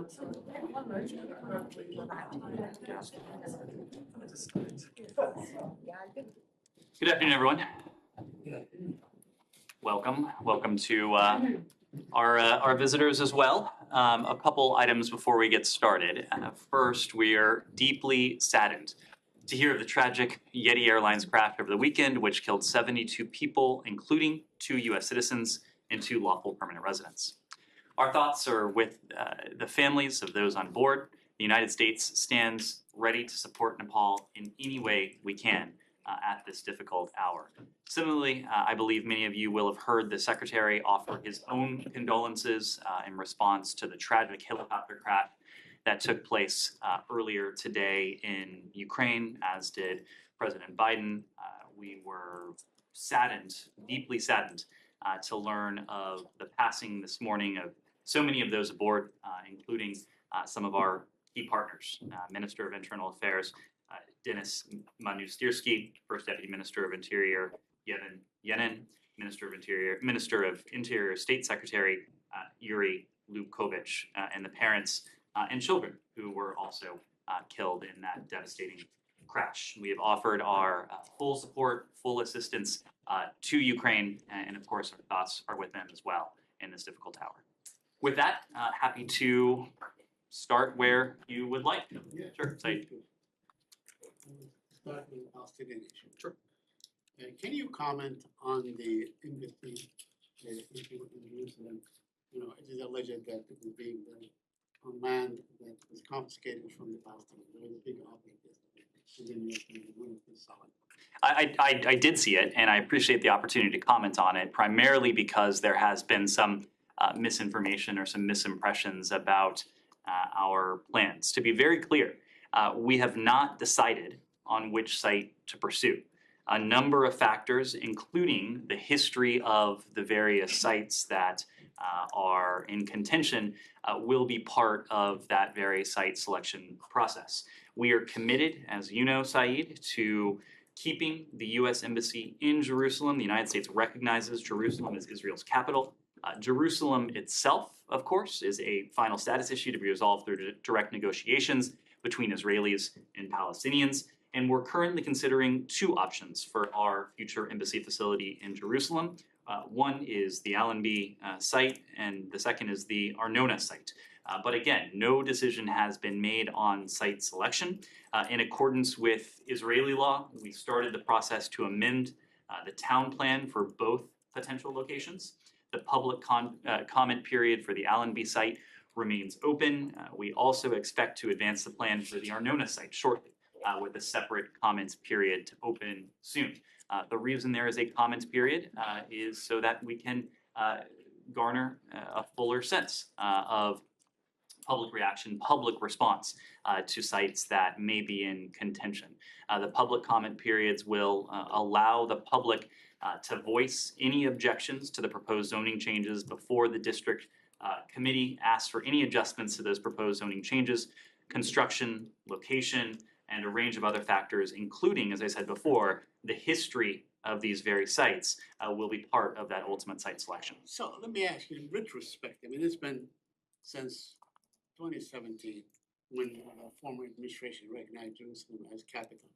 Good afternoon, everyone. Welcome to our visitors as well. A couple items before we get started. First, we are deeply saddened to hear of the tragic Yeti Airlines crash over the weekend, which killed 72 people, including 2 U.S. citizens and 2 lawful permanent residents. Our thoughts are with the families of those on board. The United States stands ready to support Nepal in any way we can at this difficult hour. Similarly, I believe many of you will have heard the Secretary offer his own condolences in response to the tragic helicopter crash that took place earlier today in Ukraine, as did President Biden. We were saddened, deeply saddened, to learn of the passing this morning of so many of those aboard, including some of our key partners, Minister of Internal Affairs, Denis Monostirsky, First Deputy Minister of Interior, Yevhen Yenin, Minister of Interior State Secretary, Yuri Lubkovich, and the parents and children who were also killed in that devastating crash. We have offered our full support, full assistance to Ukraine, and of course our thoughts are with them as well in this difficult hour. With that, happy to start where you would like. Yeah, Sure, Said. Start with the Palestinian issue. Sure. Can you comment on the embassy in Jerusalem? You know, it is alleged that it is being done on land that was confiscated from the Palestinians. There was a big outbreak yesterday. I did see it, and I appreciate the opportunity to comment on it, primarily because there has been some misinformation or some misimpressions about our plans. To be very clear, we have not decided on which site to pursue. A number of factors, including the history of the various sites that are in contention, will be part of that very site selection process. We are committed, as you know, Saeed, to keeping the U.S. Embassy in Jerusalem. The United States recognizes Jerusalem as Israel's capital. Jerusalem itself, of course, is a final status issue to be resolved through direct negotiations between Israelis and Palestinians. And we're currently considering 2 options for our future embassy facility in Jerusalem. One is the Allenby site, and the second is the Arnona site. But again, no decision has been made on site selection. In accordance with Israeli law, we started the process to amend the town plan for both potential locations. The public comment period for the Allenby site remains open. We also expect to advance the plan for the Arnona site shortly, with a separate comments period to open soon. The reason there is a comments period is so that we can garner a fuller sense of public reaction, public response to sites that may be in contention. The public comment periods will allow the public to voice any objections to the proposed zoning changes before the district committee asks for any adjustments to those proposed zoning changes, construction, location, and a range of other factors, including, as I said before, the history of these very sites will be part of that ultimate site selection. So let me ask you, in retrospect, I mean, it's been since 2017 when the former administration recognized Jerusalem as capital.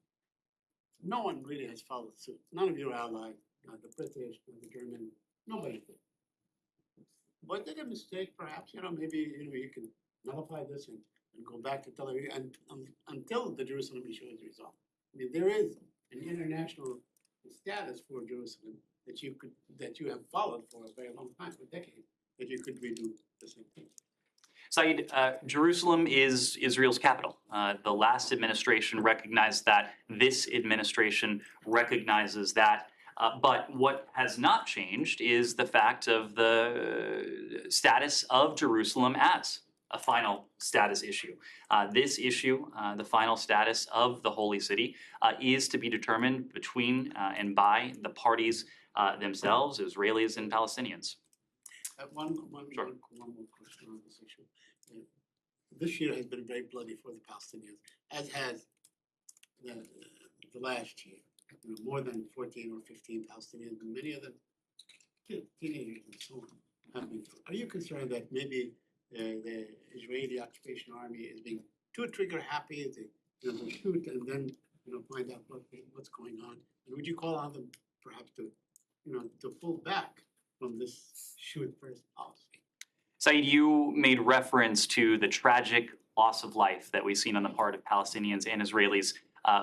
No one really has followed suit. None of your allies, the British, the German, nobody did. Was it a mistake, perhaps? Maybe you can nullify this and go back to Tel Aviv until the Jerusalem issue is resolved. I mean, there is an international status for Jerusalem that you have followed for a very long time, for decades, that you could redo the same thing. Saeed, Jerusalem is Israel's capital. The last administration recognized that. This administration recognizes that. But what has not changed is the fact of the status of Jerusalem as a final status issue. This issue, the final status of the Holy City, is to be determined between and by the parties themselves, Israelis and Palestinians. One more question on this issue. This year has been very bloody for the Palestinians, as has the last year. More than 14 or 15 Palestinians, and many of them teenagers and so on, have been. Are you concerned that maybe the Israeli occupation army is being too trigger happy, they shoot and then, find out what's going on. And would you call on them perhaps to pull back from this shoot first policy? Saeed, you made reference to the tragic loss of life that we've seen on the part of Palestinians and Israelis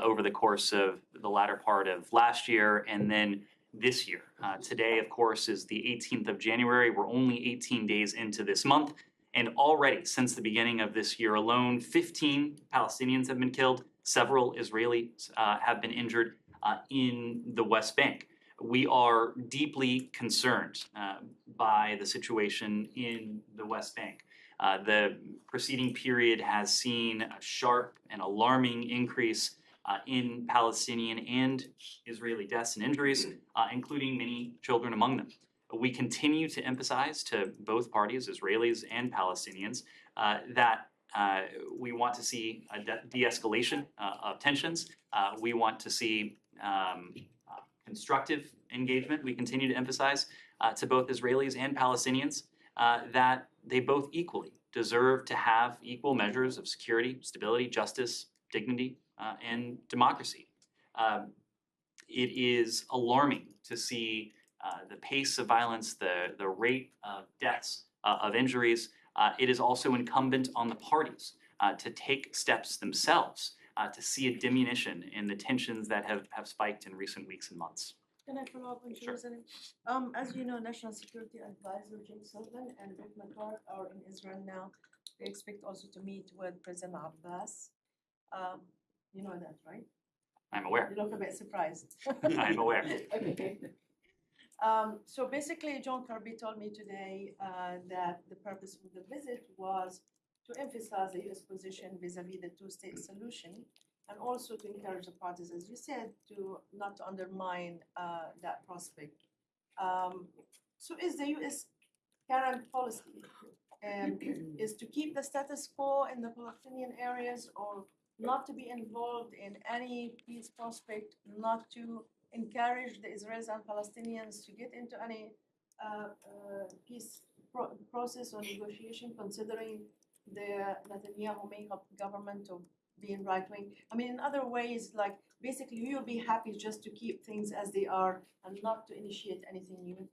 over the course of the latter part of last year and then this year. Today, of course, is the 18th of January. We're only 18 days into this month. And already, since the beginning of this year alone, 15 Palestinians have been killed. Several Israelis have been injured in the West Bank. We are deeply concerned by the situation in the West Bank. The preceding period has seen a sharp and alarming increase in Palestinian and Israeli deaths and injuries, including many children among them. We continue to emphasize to both parties, Israelis and Palestinians, that we want to see a de-escalation of tensions. We want to see constructive engagement. We continue to emphasize to both Israelis and Palestinians that they both equally deserve to have equal measures of security, stability, justice, dignity, and democracy. It is alarming to see the pace of violence, the rate of deaths, of injuries. It is also incumbent on the parties to take steps themselves to see a diminution in the tensions that have spiked in recent weeks and months. Can I follow up on Sure. Jerusalem? As you know, National Security Advisor Jim Sullivan and Rick McCart are in Israel now. They expect also to meet with President Abbas. You know that, right? I'm aware. You look a bit surprised. I'm aware. Okay. So basically, John Kirby told me today that the purpose of the visit was to emphasize the U.S. position vis-a-vis the two-state solution, and also to encourage the parties, as you said, to not to undermine that prospect. So is the U.S. current policy is to keep the status quo in the Palestinian areas, or not to be involved in any peace prospect, not to encourage the Israelis and Palestinians to get into any peace process or negotiation, considering the Netanyahu makeup government of being right-wing? I mean, in other ways, like basically you'll be happy just to keep things as they are and not to initiate anything new.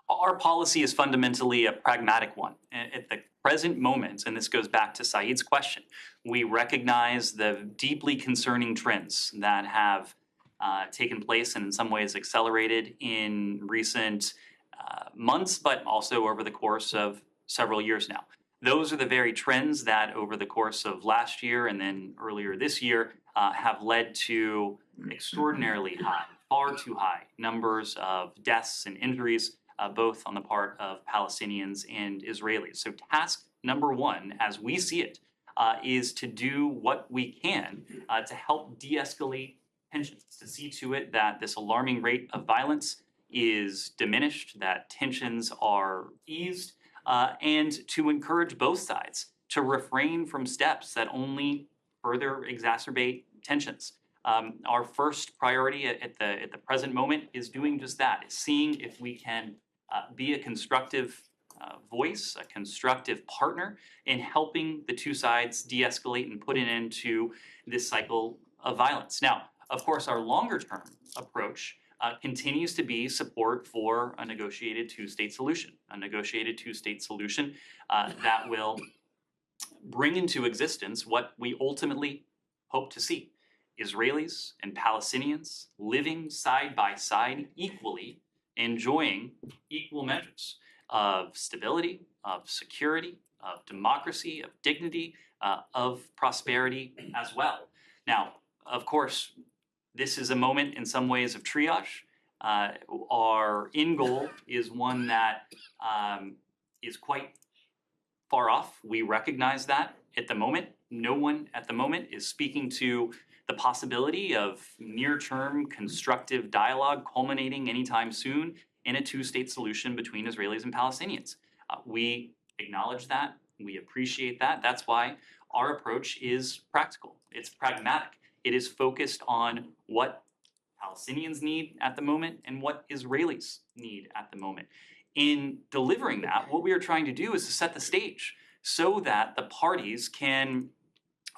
Our policy is fundamentally a pragmatic one. At the present moment, and this goes back to Saeed's question, we recognize the deeply concerning trends that have taken place and in some ways accelerated in recent months, but also over the course of several years now. Those are the very trends that over the course of last year and then earlier this year have led to extraordinarily high, far too high numbers of deaths and injuries, both on the part of Palestinians and Israelis. So task number one, as we see it, is to do what we can to help de-escalate tensions, to see to it that this alarming rate of violence is diminished, that tensions are eased, and to encourage both sides to refrain from steps that only further exacerbate tensions. Our first priority at the present moment is doing just that, is seeing if we can be a constructive voice, a constructive partner in helping the two sides de-escalate and put an end to this cycle of violence. Now, of course, our longer-term approach continues to be support for a negotiated two-state solution, that will bring into existence what we ultimately hope to see: Israelis and Palestinians living side by side equally, enjoying equal measures of stability, of security, of democracy, of dignity, of prosperity as well. Now, of course, this is a moment in some ways of triage. Our end goal is one that is quite far off. We recognize that at the moment. No one at the moment is speaking to the possibility of near-term constructive dialogue culminating anytime soon in a two-state solution between Israelis and Palestinians. We acknowledge that. We appreciate that. That's why our approach is practical. It's pragmatic. It is focused on what Palestinians need at the moment and what Israelis need at the moment. In delivering that, what we are trying to do is to set the stage so that the parties can,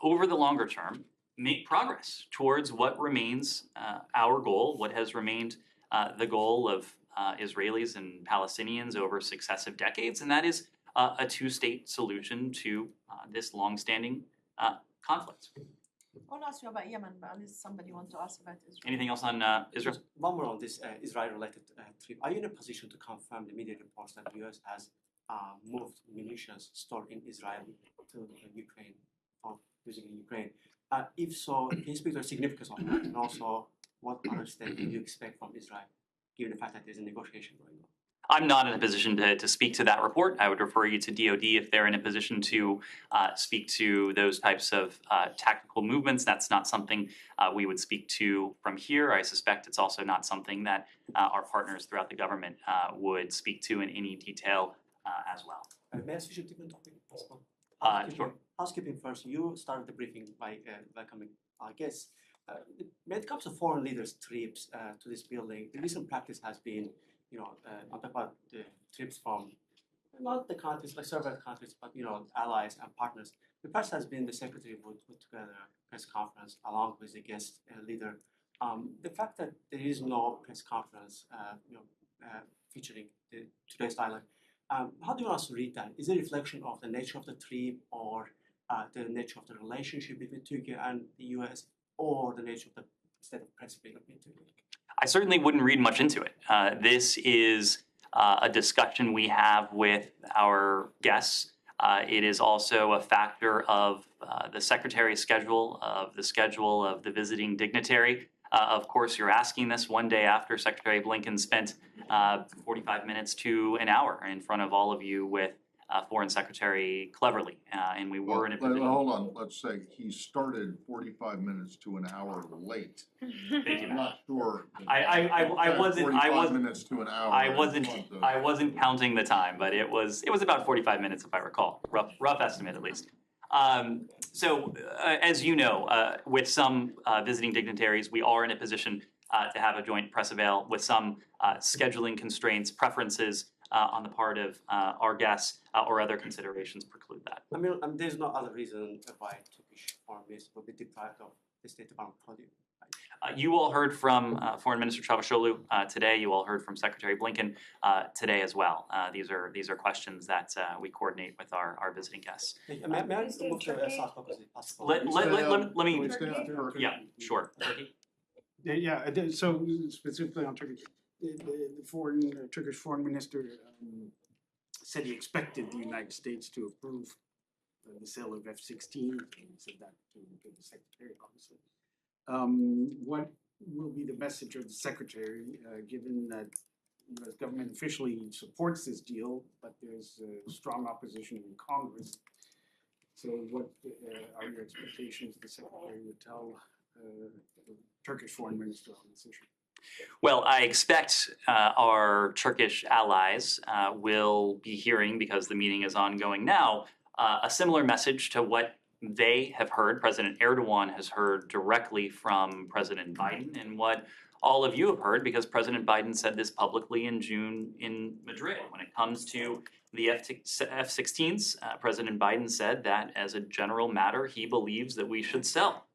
over the longer term, make progress towards what remains our goal, what has remained the goal of Israelis and Palestinians over successive decades, and that is a two-state solution to this long-standing conflict. I want to ask you about Yemen, but unless somebody wants to ask about Israel. Anything else on Israel? Just one more on this Israel-related trip. Are you in a position to confirm the media reports that the U.S. has moved munitions stored in Israel to Ukraine or using in Ukraine? If so, can you speak to the significance of that, and also what other steps do you expect from Israel, given the fact that there's a negotiation going on? I'm not in a position to speak to that report. I would refer you to DoD if they're in a position to speak to those types of tactical movements. That's not something we would speak to from here. I suspect it's also not something that our partners throughout the government would speak to in any detail as well. May I switch to a different topic? Possible? Sure. Housekeeping first. You started the briefing by welcoming our guests. When it comes to foreign leaders' trips to this building, the recent practice has been, on top of the trips from not the countries, like several countries, but allies and partners. The practice has been the secretary would put together a press conference along with the guest leader. The fact that there is no press conference, featuring today's dialogue, how do you want us to read that? Is it a reflection of the nature of the trip, or the nature of the relationship between Turkey and the U.S., or the nature of the state of press between Turkey? I certainly wouldn't read much into it. This is a discussion we have with our guests. It is also a factor of the secretary's schedule, of the schedule of the visiting dignitary. Of course, you're asking this one day after Secretary Blinken spent 45 minutes to an hour in front of all of you with Foreign Secretary Cleverly, and we were in a position. Hold on, let's say he started 45 minutes to an hour late. Thank you. I'm not sure. I wasn't. 45 minutes to an hour. I wasn't counting the time, but it was about 45 minutes if I recall. Rough estimate at least. So as you know, with some visiting dignitaries, we are in a position to have a joint press avail with some scheduling constraints, preferences on the part of our guests or other considerations preclude that. I mean, there's no other reason why Turkish foreign minister would be deprived of the State Department podium. You all heard from Foreign Minister Çavuşoğlu today. You all heard from Secretary Blinken today as well. These are questions that we coordinate with our visiting guests. May I move to South Caucasus if possible? Let me. Yeah, sure. Yeah, so specifically on Turkey, the Turkish foreign minister said he expected the United States to approve the sale of F-16. He said that to the secretary, obviously. What will be the message of the secretary, given that the U.S. government officially supports this deal, but there's strong opposition in Congress? So what are your expectations the secretary would tell the Turkish foreign minister on this issue? Well, I expect our Turkish allies will be hearing, because the meeting is ongoing now, a similar message to what they have heard. President Erdogan has heard directly from President Biden, and what all of you have heard, because President Biden said this publicly in June in Madrid. When it comes to the F-16s, President Biden said that as a general matter, he believes that we should sell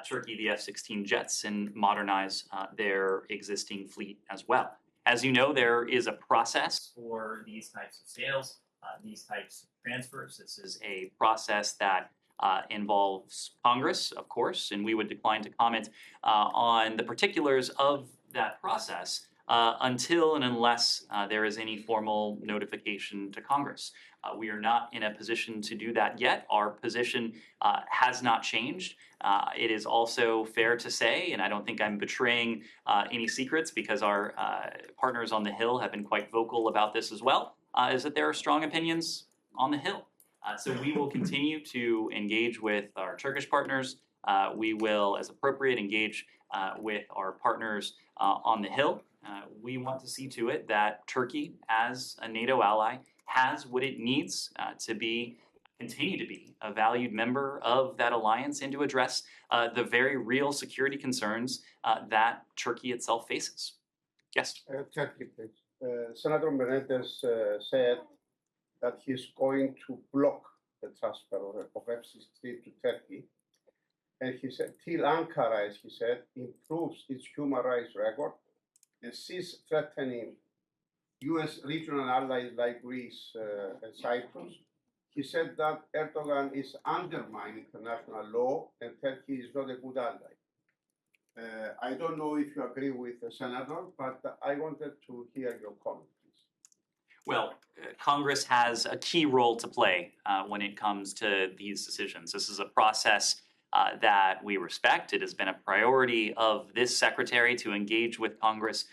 Turkey the F-16 jets and modernize their existing fleet as well. As you know, there is a process for these types of sales, these types of transfers. This is a process that involves Congress, of course, and we would decline to comment on the particulars of that process until and unless there is any formal notification to Congress. We are not in a position to do that yet. Our position has not changed. It is also fair to say, and I don't think I'm betraying any secrets because our partners on the Hill have been quite vocal about this as well, is that there are strong opinions on the Hill. So we will continue to engage with our Turkish partners. We will, as appropriate, engage with our partners on the Hill. We want to see to it that Turkey, as a NATO ally, has what it needs to continue to be a valued member of that alliance and to address the very real security concerns that Turkey itself faces. Yes? Turkey, please. Senator Menendez said that he's going to block the transfer of F-16 to Turkey. And he said, till Ankara, as he said, improves its human rights record and ceases threatening US regional allies like Greece and Cyprus. He said that Erdogan is undermining international law and Turkey is not a good ally. I don't know if you agree with the senator, but I wanted to hear your comment, please. Well, Congress has a key role to play when it comes to these decisions. This is a process that we respect. It has been a priority of this secretary to engage with Congress,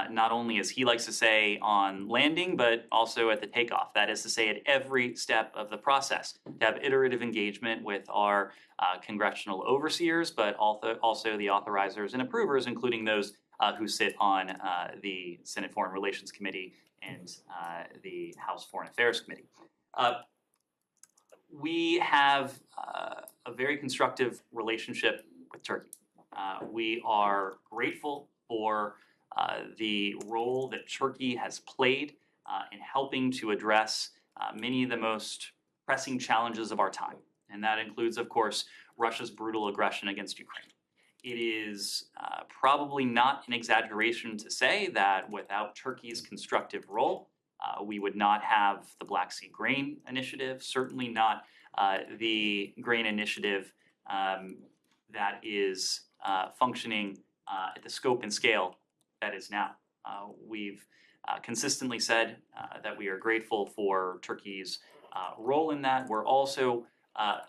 not only, as he likes to say, on landing, but also at the takeoff. That is to say, at every step of the process, to have iterative engagement with our congressional overseers, but also the authorizers and approvers, including those who sit on the Senate Foreign Relations Committee and the House Foreign Affairs Committee. We have a very constructive relationship with Turkey. We are grateful for the role that Turkey has played in helping to address many of the most pressing challenges of our time. And that includes, of course, Russia's brutal aggression against Ukraine. It is probably not an exaggeration to say that without Turkey's constructive role, we would not have the Black Sea Grain Initiative, certainly not the grain initiative that is functioning at the scope and scale that is now. We've consistently said that we are grateful for Turkey's role in that. We're also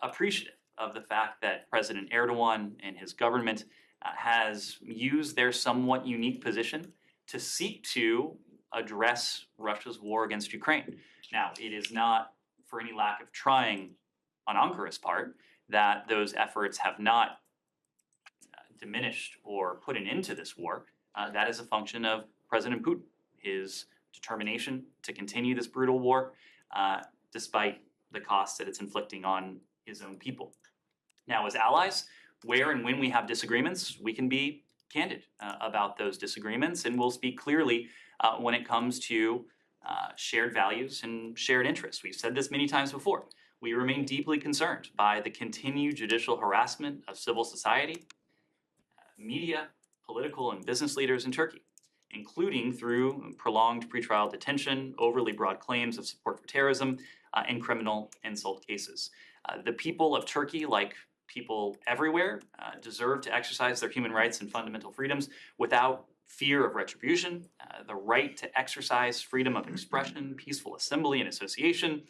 appreciative of the fact that President Erdogan and his government has used their somewhat unique position to seek to address Russia's war against Ukraine. Now, it is not for any lack of trying on Ankara's part that those efforts have not diminished or put an end to this war. That is a function of President Putin, his determination to continue this brutal war despite the costs that it's inflicting on his own people. Now, as allies, where and when we have disagreements, we can be candid about those disagreements, and we'll speak clearly when it comes to shared values and shared interests. We've said this many times before. We remain deeply concerned by the continued judicial harassment of civil society, media, political and business leaders in Turkey, including through prolonged pretrial detention, overly broad claims of support for terrorism, and criminal insult cases. The people of Turkey, like people everywhere, deserve to exercise their human rights and fundamental freedoms without fear of retribution. The right to exercise freedom of expression, peaceful assembly and association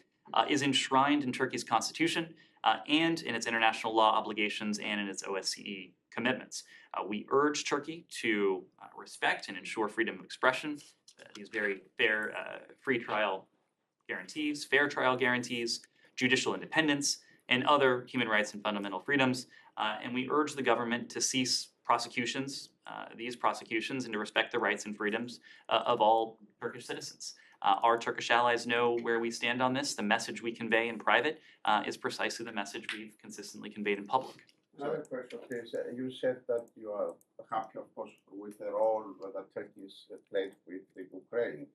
is enshrined in Turkey's constitution and in its international law obligations and in its OSCE commitments. We urge Turkey to respect and ensure freedom of expression, these very fair free trial guarantees, fair trial guarantees, judicial independence, and other human rights and fundamental freedoms. And we urge the government to cease prosecutions, these prosecutions, and to respect the rights and freedoms of all Turkish citizens. Our Turkish allies know where we stand on this. The message we convey in private is precisely the message we've consistently conveyed in public. Another question, please. You said that you are happy, of course, with the role that Turkey is played with Ukraine.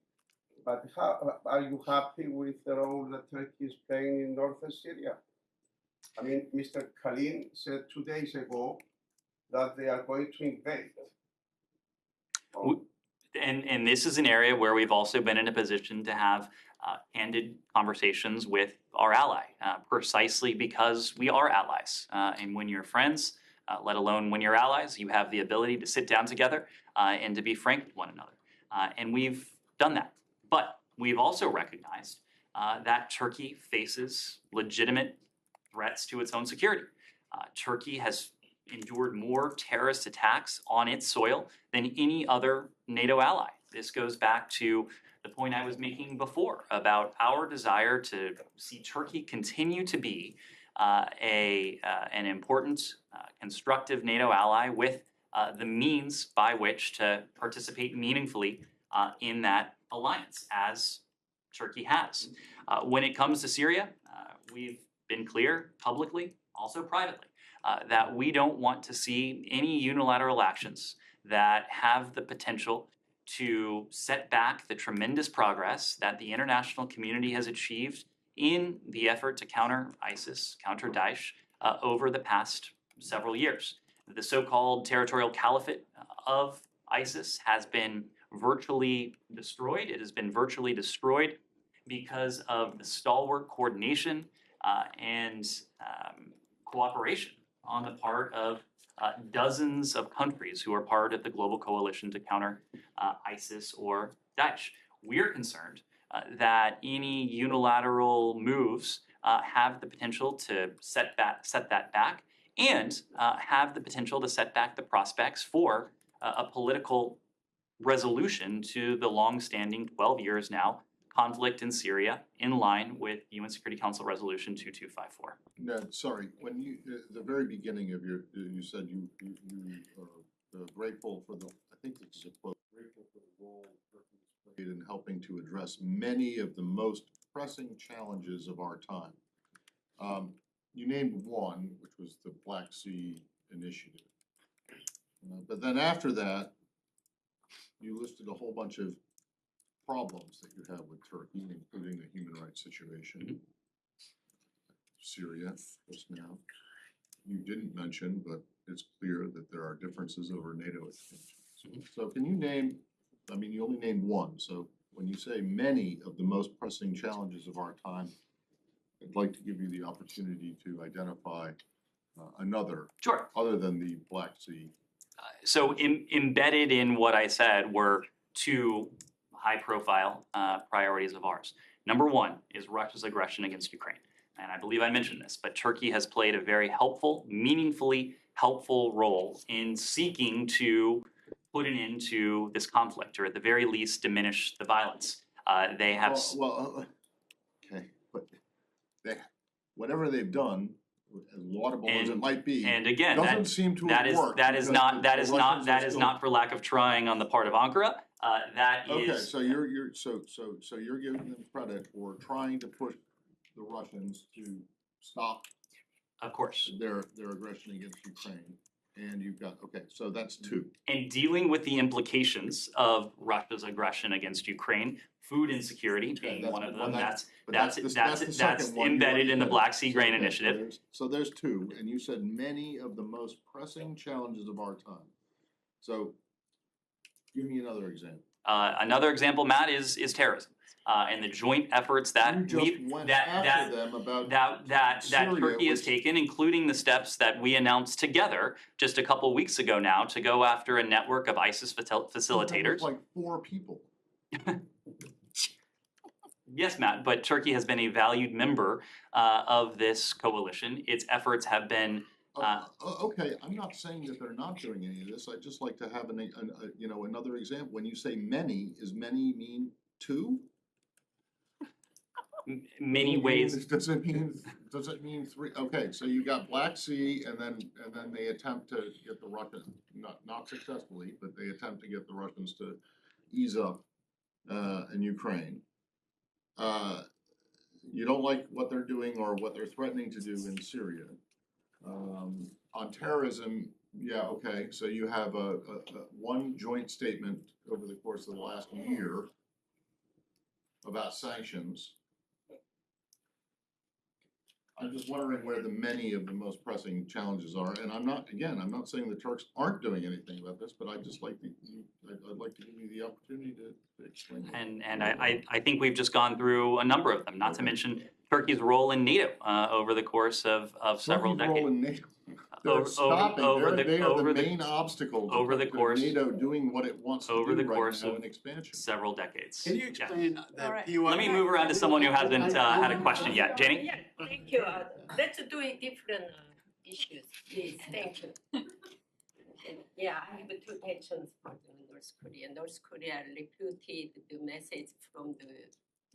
But how are you happy with the role that Turkey is playing in northern Syria? I mean, Mr. Kalin said 2 days ago that they are going to invade. And this is an area where we've also been in a position to have candid conversations with our ally, precisely because we are allies. And when you're friends, let alone when you're allies, you have the ability to sit down together and to be frank with one another. And we've done that. But we've also recognized that Turkey faces legitimate threats to its own security. Turkey has endured more terrorist attacks on its soil than any other NATO ally. This goes back to the point I was making before about our desire to see Turkey continue to be an important, constructive NATO ally with the means by which to participate meaningfully in that alliance, as Turkey has. When it comes to Syria, we've been clear publicly, also privately, that we don't want to see any unilateral actions that have the potential to set back the tremendous progress that the international community has achieved in the effort to counter ISIS, counter Daesh, over the past several years. The so-called territorial caliphate of ISIS has been virtually destroyed. It has been virtually destroyed because of the stalwart coordination and cooperation on the part of dozens of countries who are part of the global coalition to counter ISIS or Daesh. We're concerned that any unilateral moves have the potential to set that back and have the potential to set back the prospects for a political resolution to the long-standing 12 years now conflict in Syria in line with UN Security Council Resolution 2254. No, sorry, when you, at the very beginning of you said you are grateful for the, I think this is a quote, grateful for the role Turkey has played in helping to address many of the most pressing challenges of our time. You named one, which was the Black Sea Initiative. But then after that, you listed a whole bunch of problems that you have with Turkey, including the human rights situation, Syria just now. You didn't mention, but it's clear that there are differences over NATO extension. So can you name, I mean, you only named one, so when you say many of the most pressing challenges of our time, I'd like to give you the opportunity to identify another, Sure. other than the Black Sea. So embedded in what I said were two high-profile priorities of ours. Number one is Russia's aggression against Ukraine. And I believe I mentioned this, but Turkey has played a very helpful, meaningfully helpful role in seeking to put an end to this conflict, or at the very least diminish the violence. They have Okay, but whatever they've done, as laudable as it might be, and again, doesn't seem to have worked. that is because not for lack of trying on the part of Ankara. That is okay. So you're giving them credit for trying to push the Russians to stop, of course, their aggression against Ukraine, and you've got so that's two. And dealing with the implications of Russia's aggression against Ukraine, food insecurity being one of them. That's embedded in the Black Sea Grain Initiative. So there's two, and you said many of the most pressing challenges of our time. So give me another example. Another example, Matt, is terrorism. And the joint efforts that Turkey has taken, including the steps that we announced together just a couple weeks ago now to go after a network of ISIS facilitators. Like 4 people. Yes, Matt, but Turkey has been a valued member of this coalition. Its efforts have been. Okay, I'm not saying that they're not doing any of this. I'd just like to have another example. When you say many, is many mean 2? Many ways. Does it mean 3? Okay, so you got Black Sea, and then they attempt to get the Russians, not successfully, but they attempt to get the Russians to ease up in Ukraine. You don't like what they're doing or what they're threatening to do in Syria. On terrorism, yeah, okay. So you have a one joint statement over the course of the last year about sanctions. I'm just wondering where the many of the most pressing challenges are, and I'm not saying the Turks aren't doing anything about this, but I'd like to give you the opportunity to explain. And I think we've just gone through a number of them, not to mention Turkey's role in NATO over the course of several decades. Role in NATO. They're stopping. They are the main obstacle to NATO doing what it wants to do right now in expansion. Several decades. Can you explain that? Alright. Let me move around to someone who hasn't had a question yet. Jenny? Yeah, thank you. Let's do a different issues, please. Thank you. Yeah, I have 2 questions for North Korea. North Korea refuted the message from the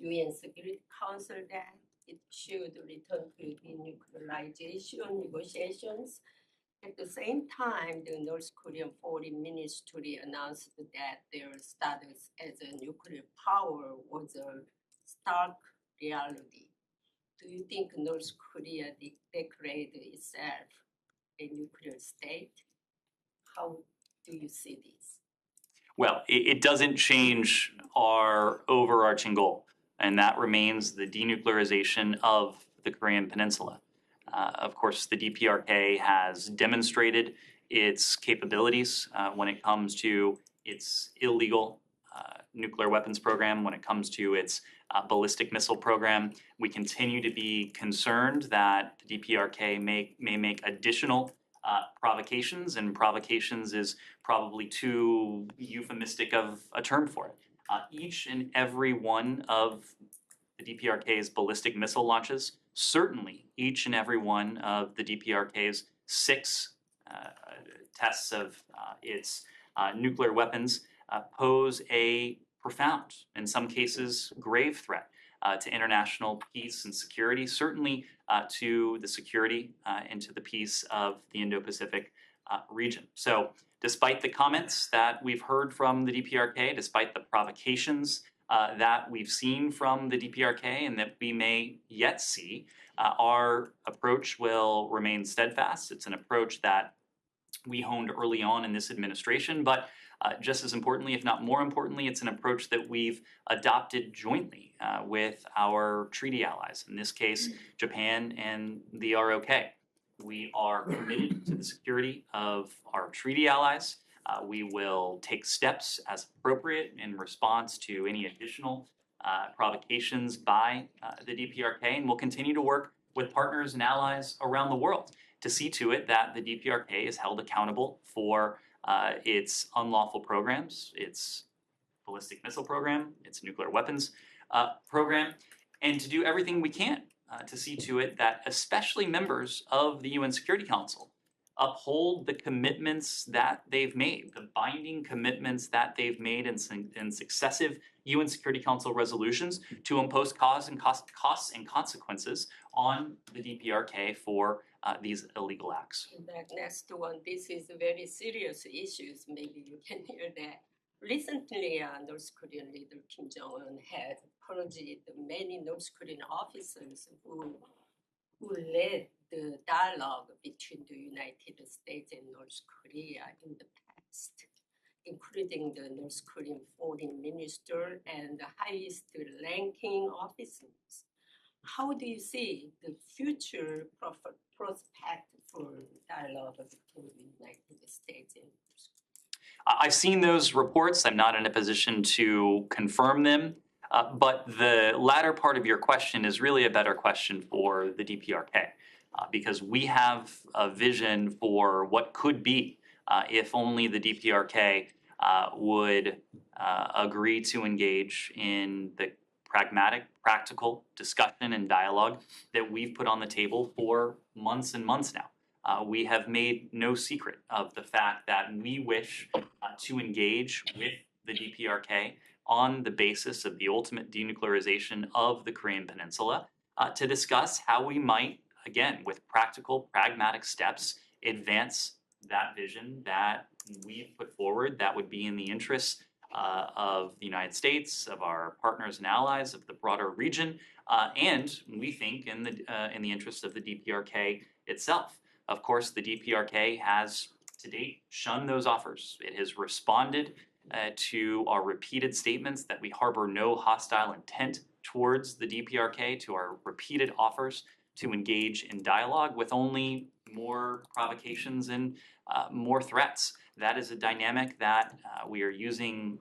UN Security Council that it should return to denuclearization negotiations. At the same time, the North Korean Foreign Ministry announced that their status as a nuclear power was a stark reality. Do you think North Korea declared itself a nuclear state? How do you see this? Well, it doesn't change our overarching goal. and that remains the denuclearization of the Korean Peninsula. Of course, the DPRK has demonstrated its capabilities when it comes to its illegal nuclear weapons program, when it comes to its ballistic missile program. We continue to be concerned that the DPRK may make additional provocations, and provocations is probably too euphemistic of a term for it. Each and every one of the DPRK's ballistic missile launches, certainly each and every one of the DPRK's 6 tests of its nuclear weapons pose a profound, in some cases grave threat to international peace and security, certainly to the security and to the peace of the Indo-Pacific region. So despite the comments that we've heard from the DPRK, despite the provocations that we've seen from the DPRK and that we may yet see, our approach will remain steadfast. It's an approach that we honed early on in this administration, but just as importantly, if not more importantly, it's an approach that we've adopted jointly with our treaty allies, in this case, Japan and the ROK. We are committed to the security of our treaty allies. We will take steps as appropriate in response to any additional provocations by the DPRK, and we'll continue to work with partners and allies around the world to see to it that the DPRK is held accountable for its unlawful programs, its ballistic missile program, its nuclear weapons program, and to do everything we can to see to it that especially members of the UN Security Council uphold the commitments that they've made, the binding commitments that they've made in successive UN Security Council resolutions to impose costs and consequences on the DPRK for these illegal acts. The next one, this is a very serious issues. Maybe you can hear that. Recently, North Korean leader Kim Jong-un had purged many North Korean officers who led the dialogue between the United States and North Korea in the past, including the North Korean foreign minister and the highest ranking officers. How do you see the future prospect for dialogue between the United States and North Korea? I've seen those reports. I'm not in a position to confirm them. But the latter part of your question is really a better question for the DPRK, because we have a vision for what could be if only the DPRK would agree to engage in the pragmatic, practical discussion and dialogue that we've put on the table for months and months now. We have made no secret of the fact that we wish to engage with the DPRK on the basis of the ultimate denuclearization of the Korean Peninsula to discuss how we might, again, with practical, pragmatic steps, advance that vision that we've put forward that would be in the interests of the United States, of our partners and allies, of the broader region, and we think in the interest of the DPRK itself. Of course, the DPRK has to date shunned those offers. It has responded to our repeated statements that we harbor no hostile intent towards the DPRK, to our repeated offers to engage in dialogue with only more provocations and more threats. That is a dynamic that we are using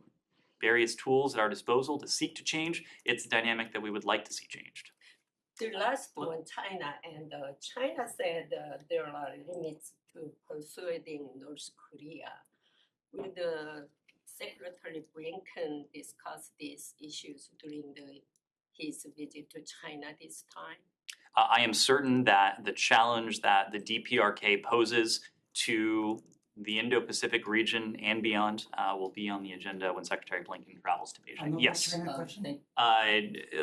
various tools at our disposal to seek to change. It's a dynamic that we would like to see changed. The last one, China, and China said there are limits to persuading North Korea. Will the Secretary Blinken discuss these issues during his visit to China this time? I am certain that the challenge that the DPRK poses to the Indo-Pacific region and beyond will be on the agenda when Secretary Blinken travels to Beijing. Yes.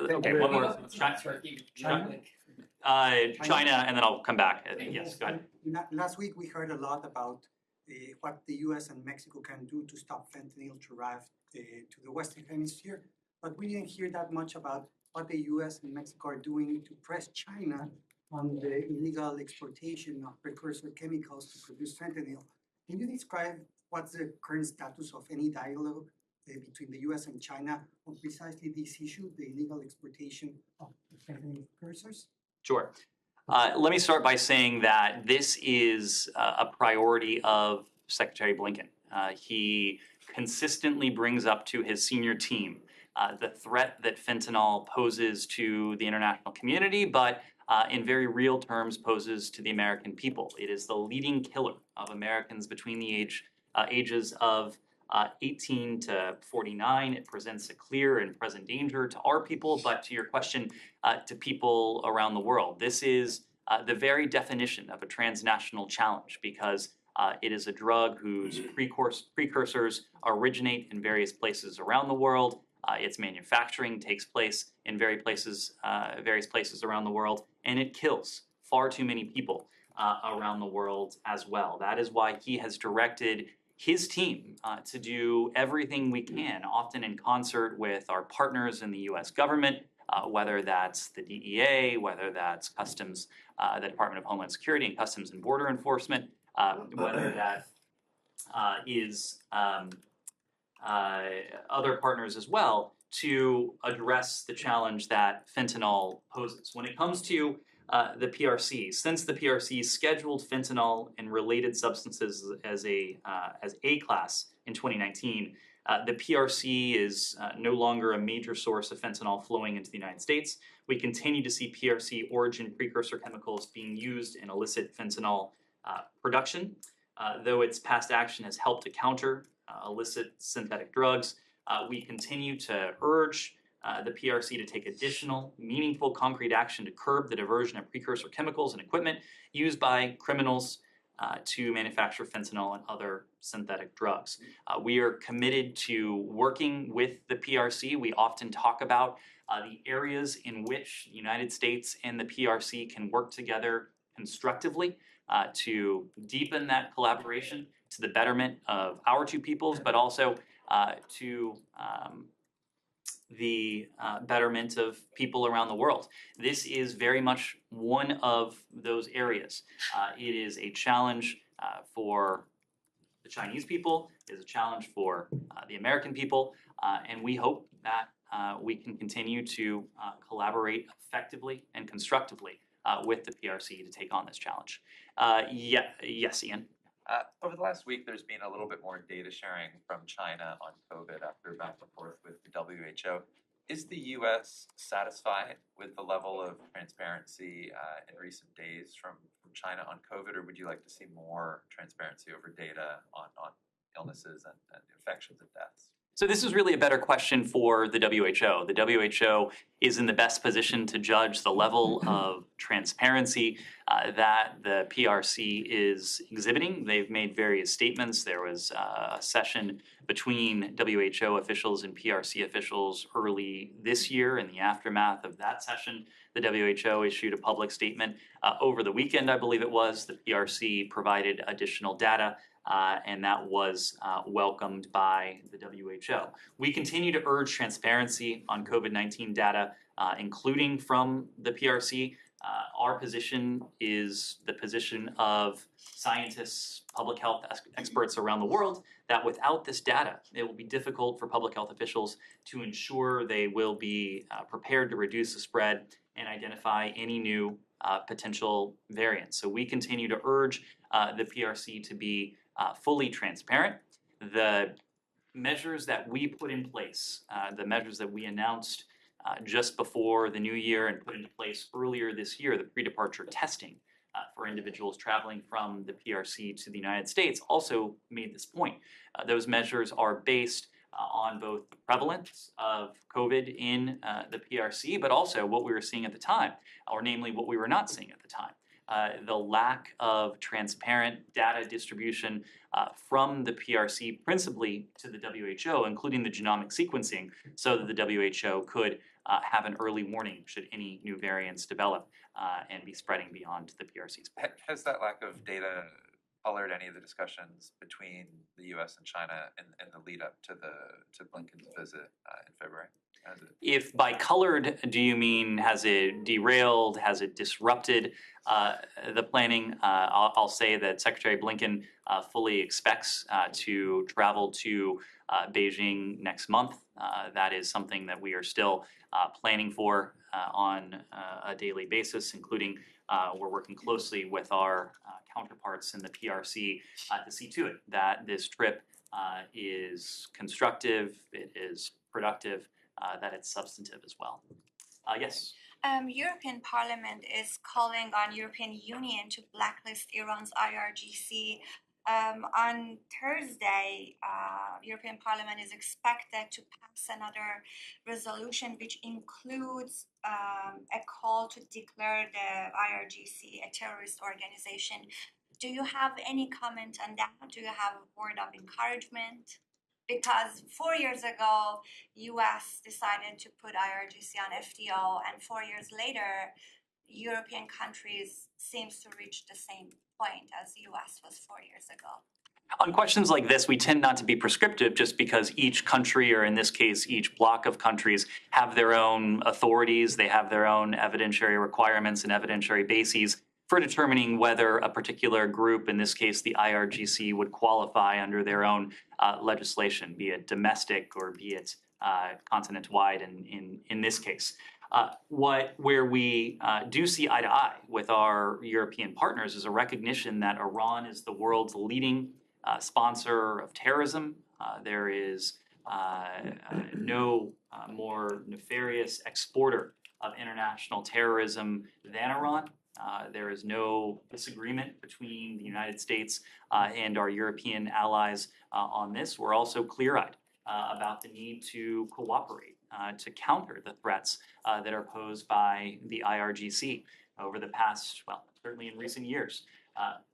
Okay, one more. China, and then I'll come back. Yes, go ahead. Last week we heard a lot about what the US and Mexico can do to stop fentanyl to arrive to the Western Hemisphere, but we didn't hear that much about what the US and Mexico are doing to press China on the illegal exportation of precursor chemicals to produce fentanyl. Can you describe what's the current status of any dialogue between the US and China on precisely this issue, the illegal exportation of fentanyl precursors? Sure. Let me start by saying that this is a priority of Secretary Blinken. He consistently brings up to his senior team the threat that fentanyl poses to the international community, but in very real terms poses to the American people. It is the leading killer of Americans between the ages of 18 to 49. It presents a clear and present danger to our people, but to your question, to people around the world. This is the very definition of a transnational challenge because it is a drug whose precursors originate in various places around the world. Its manufacturing takes place in various places around the world, and it kills far too many people around the world as well. That is why he has directed his team to do everything we can, often in concert with our partners in the U.S. government, whether that's the DEA, whether that's Customs, the Department of Homeland Security and Customs and Border Enforcement, whether that is other partners as well, to address the challenge that fentanyl poses. When it comes to the PRC, since the PRC scheduled fentanyl and related substances as A class in 2019, the PRC is no longer a major source of fentanyl flowing into the United States. We continue to see PRC origin precursor chemicals being used in illicit fentanyl production. Though its past action has helped to counter illicit synthetic drugs, we continue to urge the PRC to take additional, meaningful, concrete action to curb the diversion of precursor chemicals and equipment used by criminals to manufacture fentanyl and other synthetic drugs. We are committed to working with the PRC. We often talk about the areas in which the United States and the PRC can work together constructively to deepen that collaboration to the betterment of our two peoples, but also to the betterment of people around the world. This is very much one of those areas. It is a challenge for the Chinese people, it is a challenge for the American people, and we hope that we can continue to collaborate effectively and constructively with the PRC to take on this challenge. Yes, Ian? Over the last week, there's been a little bit more data sharing from China on COVID after back and forth with the WHO. Is the U.S. satisfied with the level of transparency in recent days from China on COVID, or would you like to see more transparency over data on illnesses and infections and deaths? So this is really a better question for the WHO. The WHO is in the best position to judge the level of transparency that the PRC is exhibiting. They've made various statements. There was a session between WHO officials and PRC officials early this year. In the aftermath of that session, the WHO issued a public statement. Over the weekend, I believe it was, the PRC provided additional data and that was welcomed by the WHO. We continue to urge transparency on COVID-19 data, including from the PRC. Our position is the position of scientists, public health experts around the world, that without this data, it will be difficult for public health officials to ensure they will be prepared to reduce the spread and identify any new potential variants. So we continue to urge the PRC to be fully transparent. The measures that we put in place, the measures that we announced just before the new year and put into place earlier this year, the pre-departure testing for individuals traveling from the PRC to the United States, also made this point. Those measures are based on both the prevalence of COVID in the PRC, but also what we were seeing at the time, or namely what we were not seeing at the time. The lack of transparent data distribution from the PRC, principally to the WHO, including the genomic sequencing, so that the WHO could have an early warning should any new variants develop and be spreading beyond the PRC's. Has that lack of data colored any of the discussions between the U.S. and China in the lead up to Blinken's visit in February? Has it? If by colored, do you mean has it derailed, has it disrupted the planning? I'll say that Secretary Blinken fully expects to travel to Beijing next month. That is something that we are still planning for on a daily basis, including we're working closely with our counterparts in the PRC to see to it that this trip is constructive, it is productive, that it's substantive as well. Yes. European Parliament is calling on European Union to blacklist Iran's IRGC. On Thursday, European Parliament is expected to pass another resolution which includes a call to declare the IRGC a terrorist organization. Do you have any comment on that? Do you have a word of encouragement? Because 4 years ago, US decided to put IRGC on FTO, and 4 years later, European countries seems to reach the same point as US was 4 years ago. On questions like this, we tend not to be prescriptive just because each country, or in this case, each block of countries, have their own authorities, they have their own evidentiary requirements and evidentiary bases for determining whether a particular group, in this case the IRGC, would qualify under their own legislation, be it domestic or be it continent-wide in this case. Where we do see eye to eye with our European partners is a recognition that Iran is the world's leading sponsor of terrorism. There is no more nefarious exporter of international terrorism than Iran. There is no disagreement between the United States and our European allies on this. We're also clear-eyed about the need to cooperate to counter the threats that are posed by the IRGC over the past, well, certainly in recent years.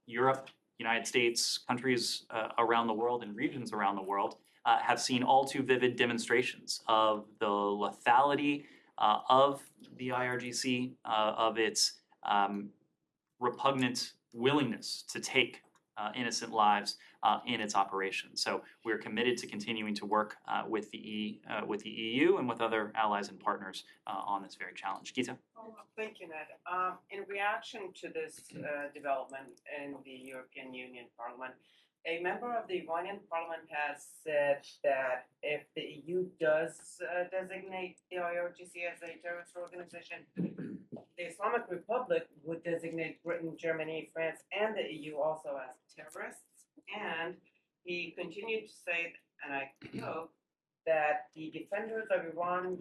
Europe, United States, countries around the world and regions around the world have seen all too vivid demonstrations of the lethality of the IRGC, of its repugnant willingness to take innocent lives in its operations. So we're committed to continuing to work with the EU and with other allies and partners on this very challenge. Gita? Thank you, Ned. In reaction to this development in the European Union Parliament, a member of the Iranian Parliament has said that if the EU does designate the IRGC as a terrorist organization, the Islamic Republic would designate Britain, Germany, France, and the EU also as terrorists. And he continued to say, and I quote, that the defenders of Iran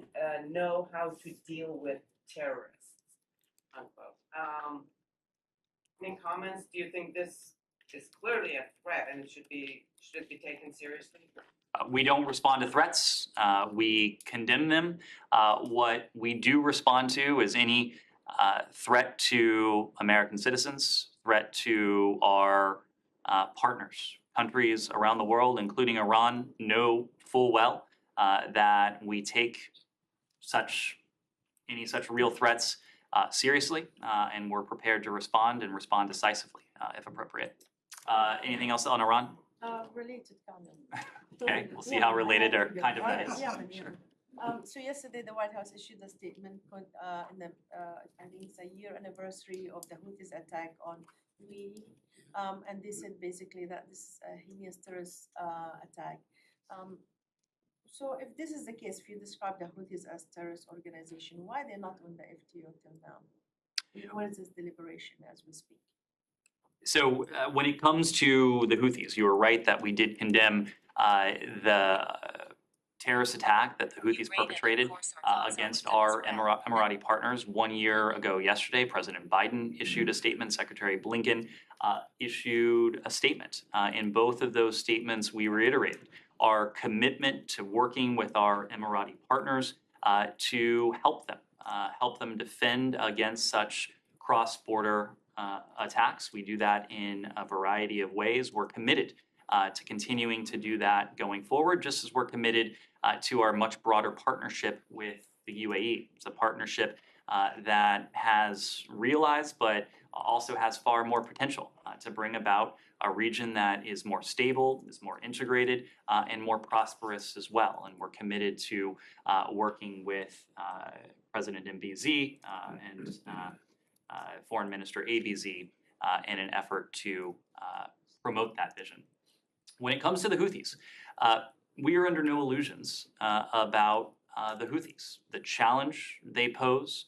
know how to deal with terrorists, unquote. Any comments? Do you think this is clearly a threat and it should be taken seriously? We don't respond to threats. We condemn them. What we do respond to is any threat to American citizens, threat to our partners. Countries around the world, including Iran, know full well that we take any such real threats seriously, and we're prepared to respond and respond decisively if appropriate. Anything else on Iran? Related comment. Okay, we'll see how related or kind of that is. So yesterday, the White House issued a statement in the, I think it's a year anniversary of the Houthis attack on UAE, and they said basically that this is a heinous terrorist attack. So if this is the case, if you describe the Houthis as terrorist organization, why they're not on the FTO till now? Where is this deliberation as we speak? So when it comes to the Houthis, you were right that we did condemn the terrorist attack that the Houthis perpetrated against our Emirati partners 1 year ago yesterday. President Biden issued a statement. Secretary Blinken issued a statement. In both of those statements, we reiterated our commitment to working with our Emirati partners to help them defend against such cross-border attacks. We do that in a variety of ways. We're committed to continuing to do that going forward, just as we're committed to our much broader partnership with the UAE. It's a partnership that has realized, but also has far more potential to bring about a region that is more stable, is more integrated, and more prosperous as well. And we're committed to working with President MBZ and Foreign Minister ABZ in an effort to promote that vision. When it comes to the Houthis, we are under no illusions about the Houthis, the challenge they pose,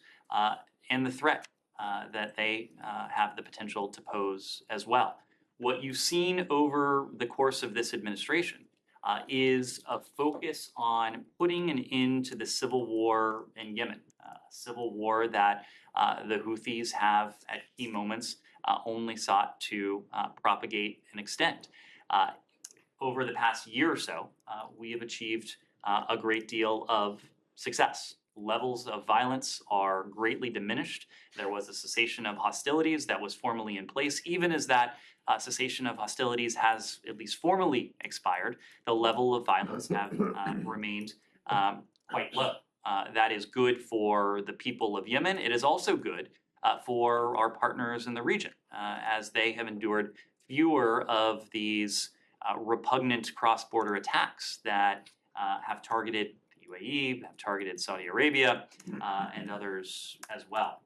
and the threat that they have the potential to pose as well. What you've seen over the course of this administration is a focus on putting an end to the civil war in Yemen, a civil war that the Houthis have at key moments only sought to propagate and extend. Over the past year or so, we have achieved a great deal of success. Levels of violence are greatly diminished. There was a cessation of hostilities that was formally in place. Even as that cessation of hostilities has at least formally expired, the level of violence have remained quite low. That is good for the people of Yemen. It is also good for our partners in the region, as they have endured fewer of these repugnant cross-border attacks that have targeted the UAE, have targeted Saudi Arabia, and others as well.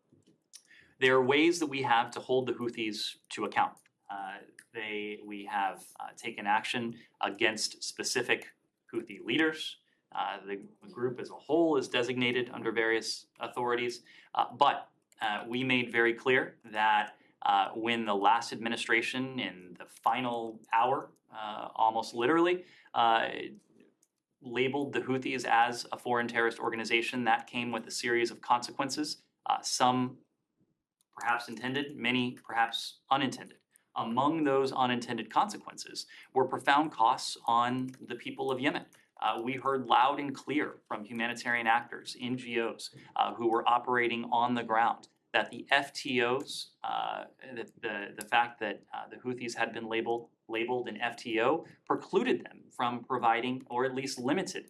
There are ways that we have to hold the Houthis to account. We have taken action against specific Houthi leaders. The group as a whole is designated under various authorities, but we made very clear that when the last administration in the final hour, almost literally, labeled the Houthis as a foreign terrorist organization, that came with a series of consequences, some perhaps intended, many perhaps unintended. Among those unintended consequences were profound costs on the people of Yemen. We heard loud and clear from humanitarian actors, NGOs, who were operating on the ground, that the FTOs, the fact that the Houthis had been labeled an FTO precluded them from providing, or at least limited,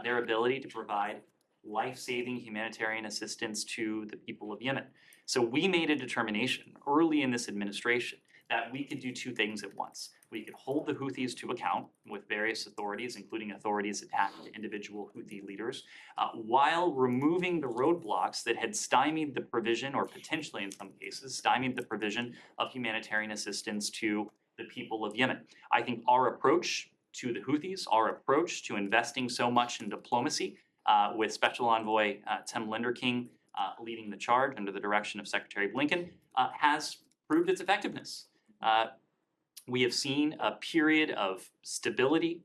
their ability to provide life-saving humanitarian assistance to the people of Yemen. So we made a determination early in this administration that we could do two things at once. We could hold the Houthis to account with various authorities, including authorities attached to individual Houthi leaders, while removing the roadblocks that had stymied the provision, or potentially in some cases, stymied the provision of humanitarian assistance to the people of Yemen. I think our approach to the Houthis, our approach to investing so much in diplomacy, with Special Envoy Tim Linderking leading the charge under the direction of Secretary Blinken, has proved its effectiveness. We have seen a period of stability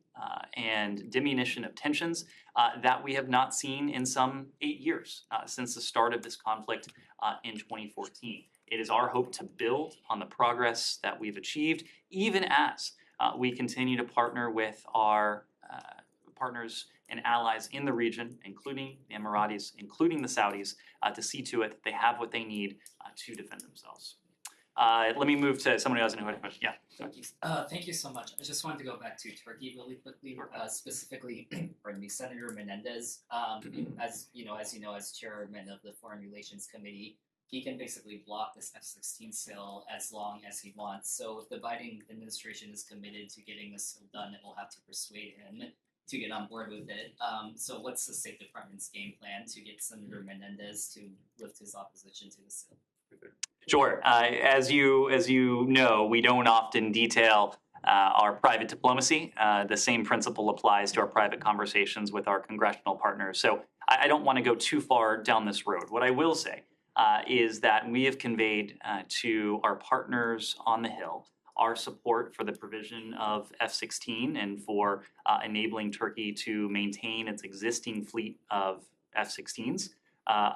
and diminution of tensions that we have not seen in some 8 years since the start of this conflict in 2014. It is our hope to build on the progress that we've achieved, even as we continue to partner with our partners and allies in the region, including the Emiratis, including the Saudis, to see to it that they have what they need to defend themselves. Let me move to someone who has a question. Yeah. Thank you so much. I just wanted to go back to Turkey really quickly, specifically, pardon me, Senator Menendez. As you know, as chairman of the Foreign Relations Committee, he can basically block this F-16 sale as long as he wants. So if the Biden administration is committed to getting this sale done, it will have to persuade him to get on board with it. So what's the State Department's game plan to get Senator Menendez to lift his opposition to the sale? Sure. As you know, we don't often detail our private diplomacy. The same principle applies to our private conversations with our congressional partners. So I don't want to go too far down this road. What I will say is that we have conveyed to our partners on the Hill our support for the provision of F-16 and for enabling Turkey to maintain its existing fleet of F-16s.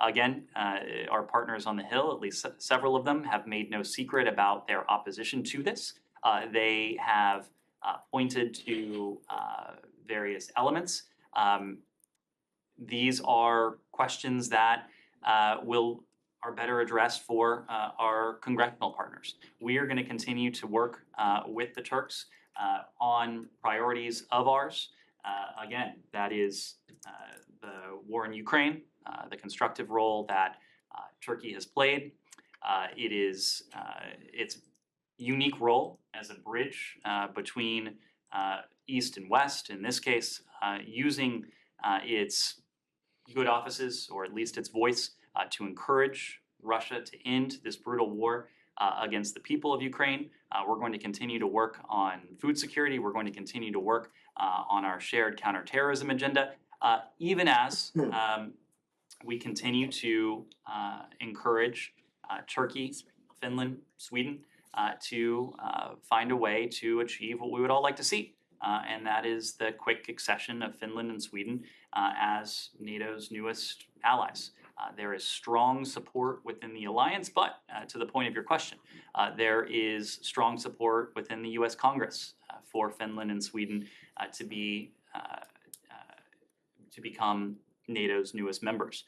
Again, our partners on the Hill, at least several of them, have made no secret about their opposition to this. They have pointed to various elements. These are questions that are better addressed for our congressional partners. We are going to continue to work with the Turks on priorities of ours. Again, that is the war in Ukraine, the constructive role that Turkey has played, It is its unique role as a bridge between East and West, in this case, using its good offices, or at least its voice, to encourage Russia to end this brutal war against the people of Ukraine. We're going to continue to work on food security. We're going to continue to work on our shared counterterrorism agenda, even as we continue to encourage Turkey, Finland, Sweden to find a way to achieve what we would all like to see. And that is the quick accession of Finland and Sweden as NATO's newest allies. There is strong support within the alliance, but to the point of your question, there is strong support within the US Congress for Finland and Sweden to become NATO's newest members.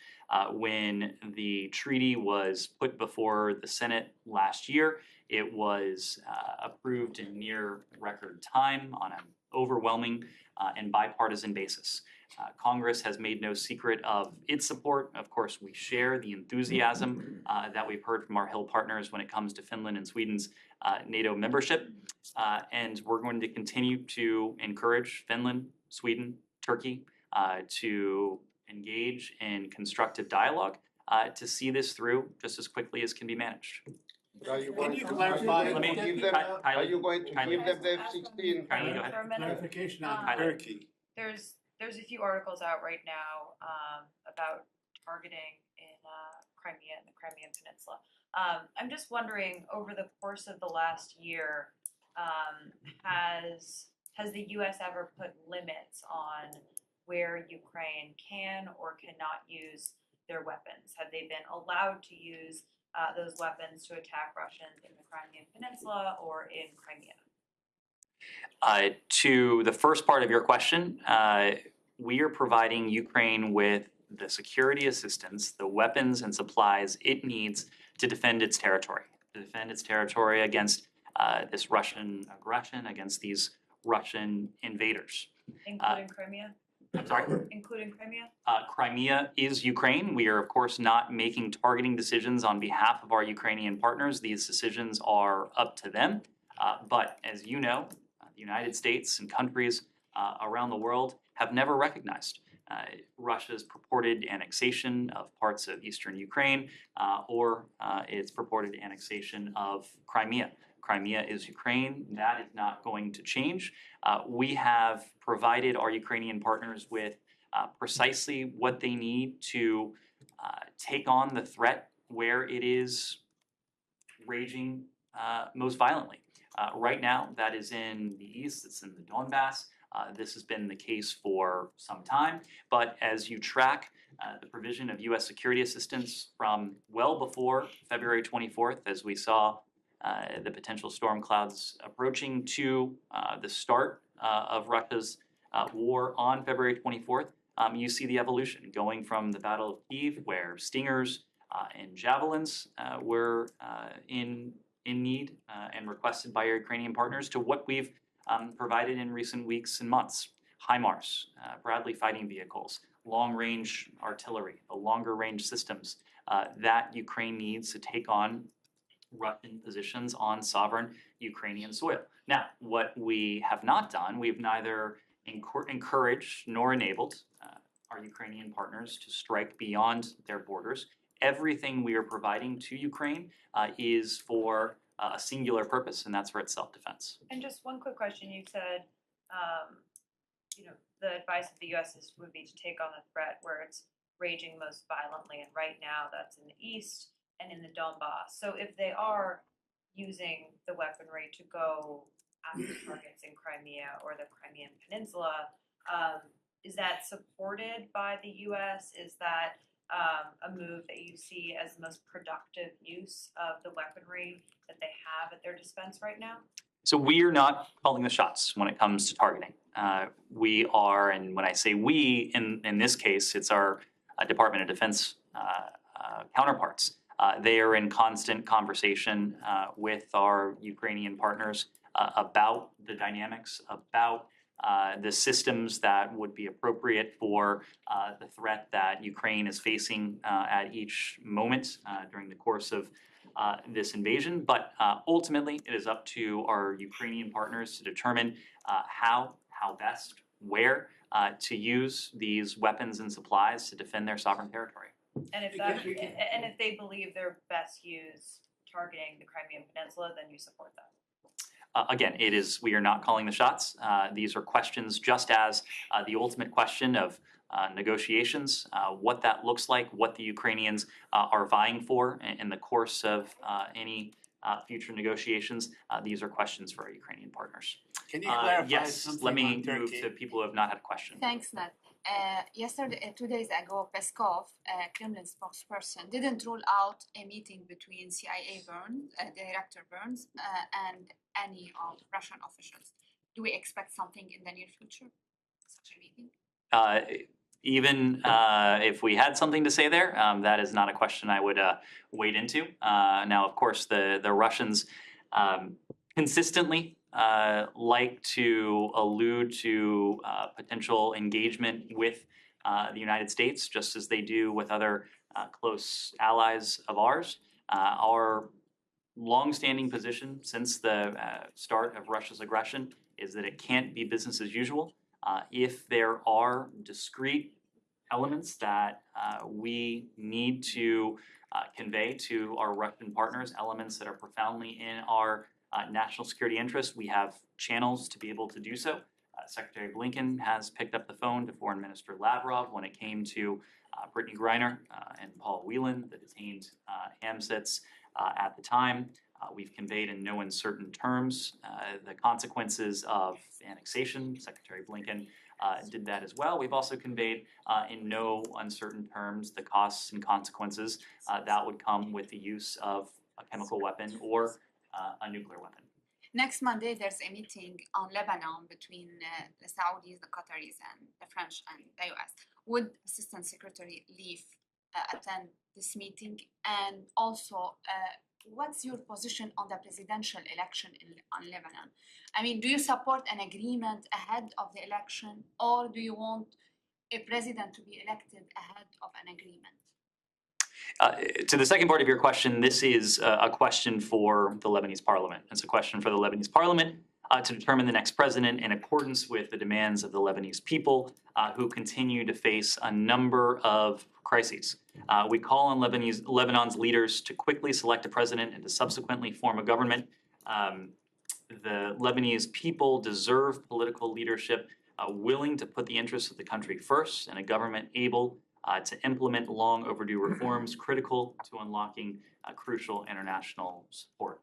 When the treaty was put before the Senate last year, it was approved in near record time on an overwhelming and bipartisan basis. Congress has made no secret of its support. Of course, we share the enthusiasm that we've heard from our Hill partners when it comes to Finland and Sweden's NATO membership. And we're going to continue to encourage Finland, Sweden, Turkey to engage in constructive dialogue to see this through just as quickly as can be managed. Are you Can going you to clarify? Let me- give them, Kylie- are you going to Kylie- give them the F-16? Kylie, go ahead. For a minute. Clarification on Highlight. Turkey. There's a few articles out right now about targeting in Crimea and the Crimean Peninsula. I'm just wondering, over the course of the last year, has the U.S. ever put limits on where Ukraine can or cannot use their weapons? Have they been allowed to use those weapons to attack Russians in the Crimean Peninsula or in Crimea? To the first part of your question, we are providing Ukraine with the security assistance, the weapons and supplies it needs to defend its territory against this Russian aggression, against these Russian invaders. Including Crimea? I'm sorry? Including Crimea? Crimea is Ukraine. We are, of course, not making targeting decisions on behalf of our Ukrainian partners. These decisions are up to them. But as you know, the United States and countries around the world have never recognized Russia's purported annexation of parts of eastern Ukraine or its purported annexation of Crimea. Crimea is Ukraine. That is not going to change. We have provided our Ukrainian partners with precisely what they need to take on the threat where it is raging most violently. Right now, that is in the east, it's in the Donbass. This has been the case for some time, but as you track the provision of U.S. security assistance from well before February 24th, as we saw the potential storm clouds approaching, to the start of Russia's war on February 24th, you see the evolution going from the Battle of Kyiv, where Stingers and Javelins were in need and requested by our Ukrainian partners, to what we've provided in recent weeks and months. HIMARS, Bradley fighting vehicles, long-range artillery, the longer-range systems that Ukraine needs to take on Russian positions on sovereign Ukrainian soil. Now, what we have not done, we've neither encouraged nor enabled our Ukrainian partners to strike beyond their borders. Everything we are providing to Ukraine is for a singular purpose, and that's for its self-defense. And just one quick question. You said, the advice of the U.S. would be to take on the threat where it's raging most violently, and right now that's in the east and in the Donbass. So if they are using the weaponry to go after targets in Crimea or the Crimean Peninsula, is that supported by the U.S.? Is that a move that you see as the most productive use of the weaponry that they have at their dispense right now? So we are not calling the shots when it comes to targeting. We are, and when I say we, in this case, it's our Department of Defense counterparts. They are in constant conversation with our Ukrainian partners about the dynamics, about the systems that would be appropriate for the threat that Ukraine is facing at each moment during the course of this invasion. But ultimately, it is up to our Ukrainian partners to determine how best, where to use these weapons and supplies to defend their sovereign territory. And if that, and if they believe they're best used targeting the Crimean Peninsula, then you support that. Again, we are not calling the shots. These are questions just as the ultimate question of negotiations, what that looks like, what the Ukrainians are vying for in the course of any future negotiations. These are questions for our Ukrainian partners. Can you clarify yes, something let me on move Turkey? to people who have not had a question. Thanks, Ned. Yesterday, 2 days ago, Peskov, Kremlin spokesperson, didn't rule out a meeting between CIA Director Burns, and any of Russian officials. Do we expect something in the near future? Such a meeting? Even if we had something to say there, that is not a question I would wade into. Now, of course, the Russians consistently like to allude to potential engagement with the United States, just as they do with other close allies of ours. Our longstanding position since the start of Russia's aggression is that it can't be business as usual. If there are discrete elements that we need to convey to our Russian partners, elements that are profoundly in our national security interests, we have channels to be able to do so. Secretary Blinken has picked up the phone to Foreign Minister Lavrov when it came to Brittany Griner and Paul Whelan, the detained Hamsits at the time. We've conveyed in no uncertain terms the consequences of annexation. Secretary Blinken did that as well. We've also conveyed in no uncertain terms the costs and consequences that would come with the use of a chemical weapon or a nuclear weapon. Next Monday, there's a meeting on Lebanon between the Saudis, the Qataris, and the French and the US. Would Assistant Secretary Leaf attend this meeting? And also, what's your position on the presidential election on Lebanon? I mean, do you support an agreement ahead of the election, or do you want a president to be elected ahead of an agreement? To the second part of your question, this is a question for the Lebanese parliament. It's a question for the Lebanese parliament to determine the next president in accordance with the demands of the Lebanese people who continue to face a number of crises. We call on Lebanon's leaders to quickly select a president and to subsequently form a government. The Lebanese people deserve political leadership willing to put the interests of the country first, and a government able to implement long overdue reforms critical to unlocking crucial international support.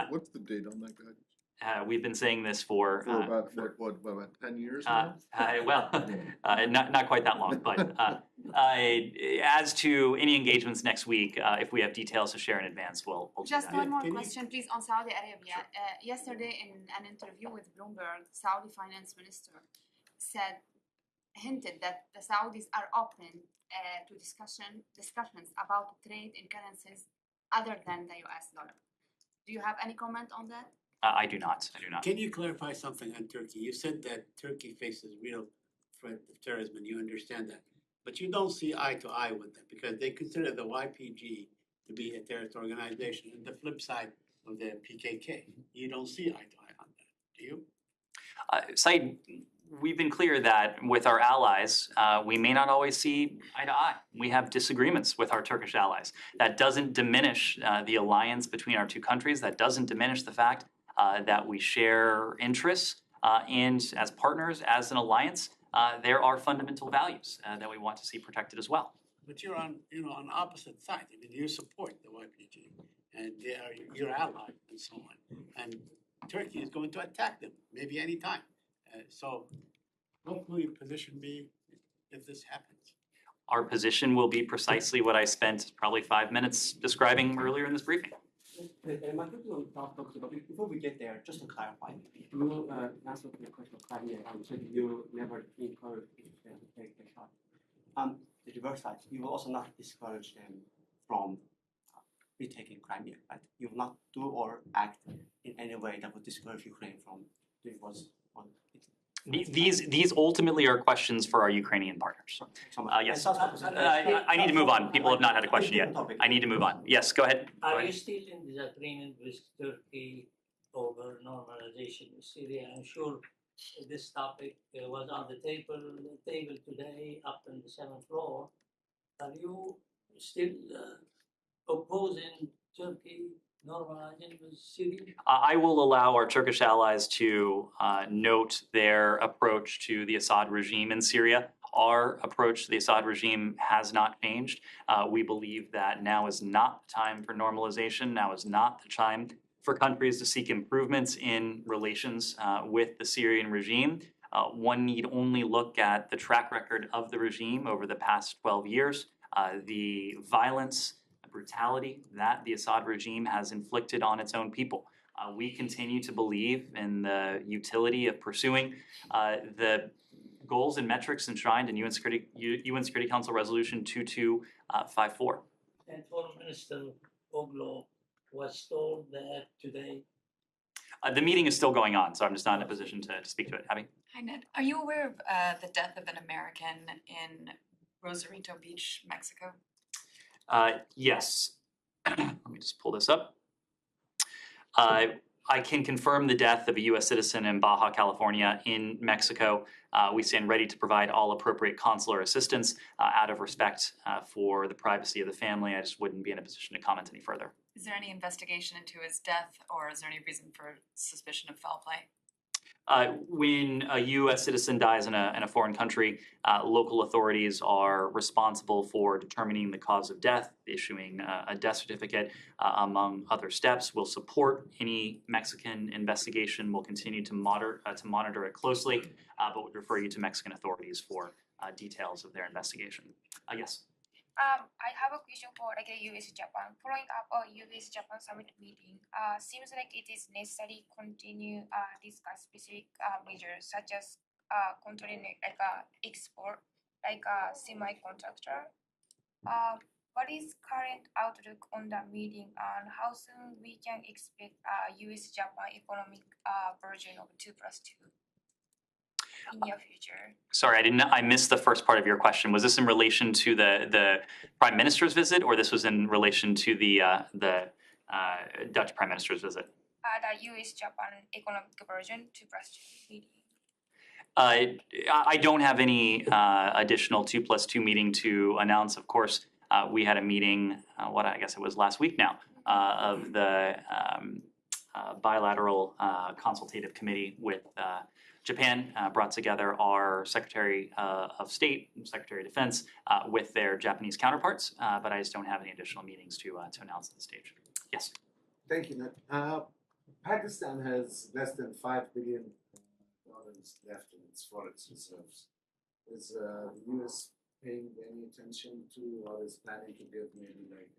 What's the date on that, guys? We've been saying this for about 10 years now? Not quite that long, but as to any engagements next week, if we have details to share in advance, we'll do Just that. one more question, please, on Saudi Arabia. Yesterday, in an interview with Bloomberg, Saudi finance minister hinted that the Saudis are open to discussions about trade in currencies other than the US dollar. Do you have any comment on that? I do not. Can you clarify something on Turkey? You said that Turkey faces real threat of terrorism, and you understand that. But you don't see eye to eye with them because they consider the YPG to be a terrorist organization and the flip side of the PKK. You don't see eye to eye on that, do you? Said, we've been clear that with our allies, we may not always see eye to eye. We have disagreements with our Turkish allies. That doesn't diminish the alliance between our two countries. That doesn't diminish the fact that we share interests. And as partners, as an alliance, there are fundamental values that we want to see protected as well. But you're on opposite sides. I mean, you support the YPG, and they are your ally, and so on. And Turkey is going to attack them maybe any time. So, what will your position be if this happens? Our position will be precisely what I spent probably 5 minutes describing earlier in this briefing. My question on top topic, but before we get there, just to clarify, you answered the question of Crimea, and said you never encourage Israel to take the shot. The reverse side, you will also not discourage them from retaking Crimea, right? You will not do or act in any way that would discourage Ukraine from doing what's on it. These ultimately are questions for our Ukrainian partners. Yes. I need to move on. People have not had a question yet. I need to move on. Yes, go ahead. Go Are ahead. you still in disagreement with Turkey over normalization with Syria? I'm sure this topic was on the table today up on the 7th floor. Are you still opposing Turkey normalizing with Syria? I will allow our Turkish allies to note their approach to the Assad regime in Syria. Our approach to the Assad regime has not changed. We believe that now is not the time for normalization. Now is not the time for countries to seek improvements in relations with the Syrian regime. One need only look at the track record of the regime over the past 12 years, the violence, brutality that the Assad regime has inflicted on its own people. We continue to believe in the utility of pursuing the goals and metrics enshrined in UN Security Council Resolution 2254. And Foreign Minister Oglo was told that today. The meeting is still going on, so I'm just not in a position to speak to it. Abby? Hi, Ned. Are you aware of the death of an American in Rosarito Beach, Mexico? Yes. Let me just pull this up. I can confirm the death of a U.S. citizen in Baja California in Mexico. We stand ready to provide all appropriate consular assistance out of respect for the privacy of the family. I just wouldn't be in a position to comment any further. Is there any investigation into his death, or is there any reason for suspicion of foul play? When a U.S. citizen dies in a foreign country, local authorities are responsible for determining the cause of death, issuing a death certificate, among other steps. We'll support any Mexican investigation. We'll continue to monitor it closely, but would refer you to Mexican authorities for details of their investigation. Yes. I have a question for like the US-Japan. Following up a US-Japan summit meeting, seems like it is necessary to continue discuss specific measures such as controlling like export, like a semiconductor. What is current outlook on the meeting and how soon we can expect US-Japan economic version of 2+2? In your future. Sorry, I missed the first part of your question. Was this in relation to the Prime Minister's visit, or this was in relation to the Dutch Prime Minister's visit? The US-Japan economic version 2+2 meeting. I don't have any additional 2+2 meeting to announce. Of course, we had a meeting, I guess it was last week now, of the bilateral consultative committee with Japan, brought together our Secretary of State, Secretary of Defense, with their Japanese counterparts, but I just don't have any additional meetings to announce at this stage. Yes. Thank you, Ned. Pakistan has less than $5 billion left in its foreign reserves. Is the U.S. paying any attention to, or is planning to give maybe like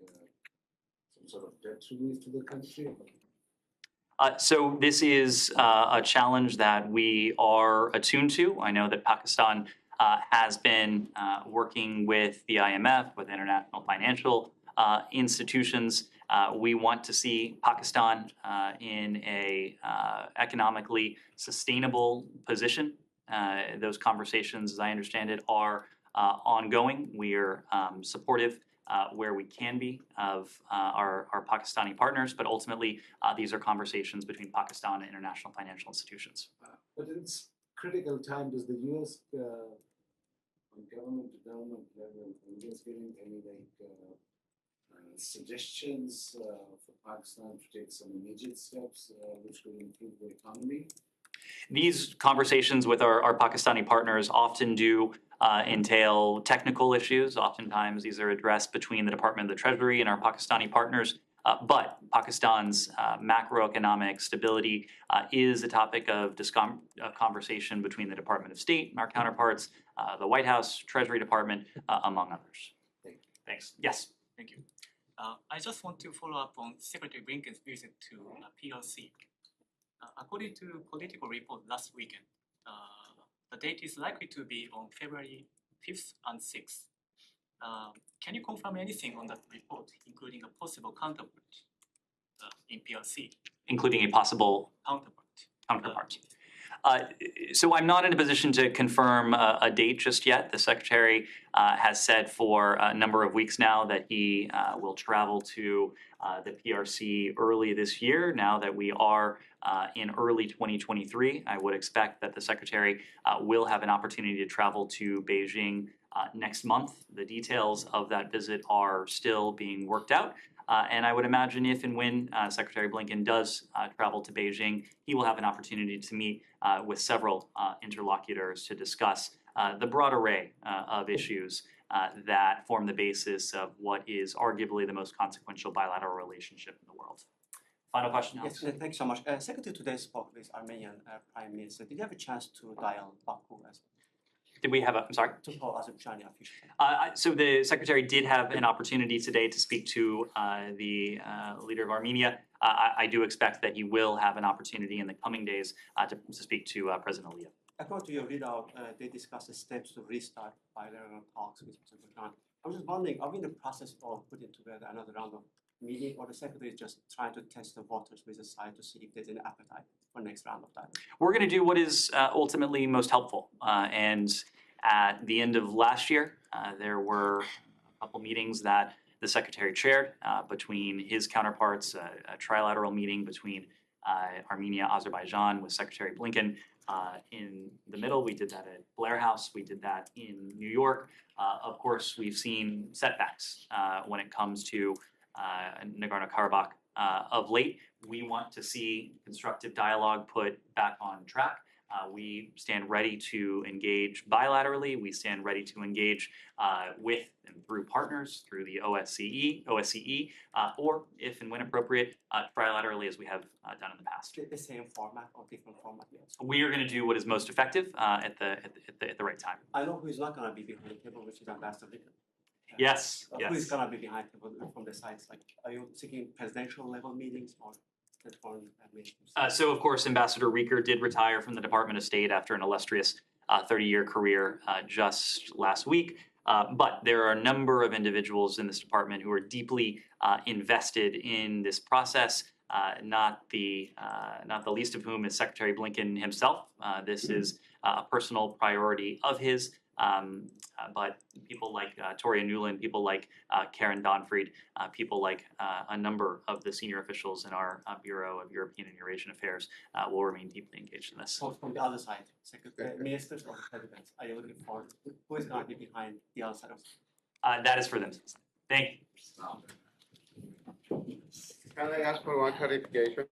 some sort of debt relief to the country? So this is a challenge that we are attuned to. I know that Pakistan has been working with the IMF, with international financial institutions. We want to see Pakistan in a economically sustainable position. Those conversations, as I understand it, are ongoing. We are supportive where we can be of our Pakistani partners, but ultimately these are conversations between Pakistan and international financial institutions. But in this critical time, does the U.S. on government to government level giving any suggestions for Pakistan to take some immediate steps which will improve the economy? These conversations with our Pakistani partners often do entail technical issues. Oftentimes these are addressed between the Department of the Treasury and our Pakistani partners. But Pakistan's macroeconomic stability is a topic of conversation between the Department of State and our counterparts, the White House, Treasury Department, among others. Thanks. Yes. Thank you. I just want to follow up on Secretary Blinken's visit to PRC. According to political report last weekend, the date is likely to be on February 5th and 6th. Can you confirm anything on that report, including a possible counterpart in PRC? Including a possible counterpart. So I'm not in a position to confirm a date just yet. The Secretary has said for a number of weeks now that he will travel to the PRC early this year. Now that we are in early 2023, I would expect that the Secretary will have an opportunity to travel to Beijing next month. The details of that visit are still being worked out. And I would imagine if and when Secretary Blinken does travel to Beijing, he will have an opportunity to meet with several interlocutors to discuss the broad array of issues that form the basis of what is arguably the most consequential bilateral relationship in the world. Final question, Alex? Yes, thanks so much. Secretary today spoke with Armenian Prime Minister. Did you have a chance to dial Baku as well? Did we have a, I'm sorry? To call Azerbaijani officials. So the Secretary did have an opportunity today to speak to the leader of Armenia. I do expect that he will have an opportunity in the coming days to speak to President Aliyev. According to your readout, they discussed the steps to restart bilateral talks with Azerbaijan. I'm just wondering, are we in the process of putting together another round of meeting, or the Secretary is just trying to test the waters with the side to see if there's an appetite for next round of dialogue? We're going to do what is ultimately most helpful. And at the end of last year, there were a couple meetings that the Secretary chaired between his counterparts, a trilateral meeting between Armenia, Azerbaijan with Secretary Blinken. In the middle, we did that at Blair House. We did that in New York. Of course, we've seen setbacks when it comes to Nagorno-Karabakh of late. We want to see constructive dialogue put back on track. We stand ready to engage bilaterally. We stand ready to engage with and through partners, through the OSCE, or if and when appropriate, trilaterally as we have done in the past. The same format or different format? Yes. We are going to do what is most effective at the right time. I know who is not going to be behind the table, which is Ambassador Lincoln. Yes. Who is going to be behind the table from the sides? Like, are you seeking presidential level meetings or foreign administrators? So, of course, Ambassador Rieker did retire from the Department of State after an illustrious 30-year career just last week. But there are a number of individuals in this department who are deeply invested in this process. Not the least of whom is Secretary Blinken himself. This is a personal priority of his. But people like Toria Nuland, people like Karen Donfried, people like a number of the senior officials in our Bureau of European and Eurasian Affairs will remain deeply engaged in this. So from the other side, ministers or presidents, are you looking for who is going to be behind the other side of that is for them. Thank you. Can I ask for one clarification?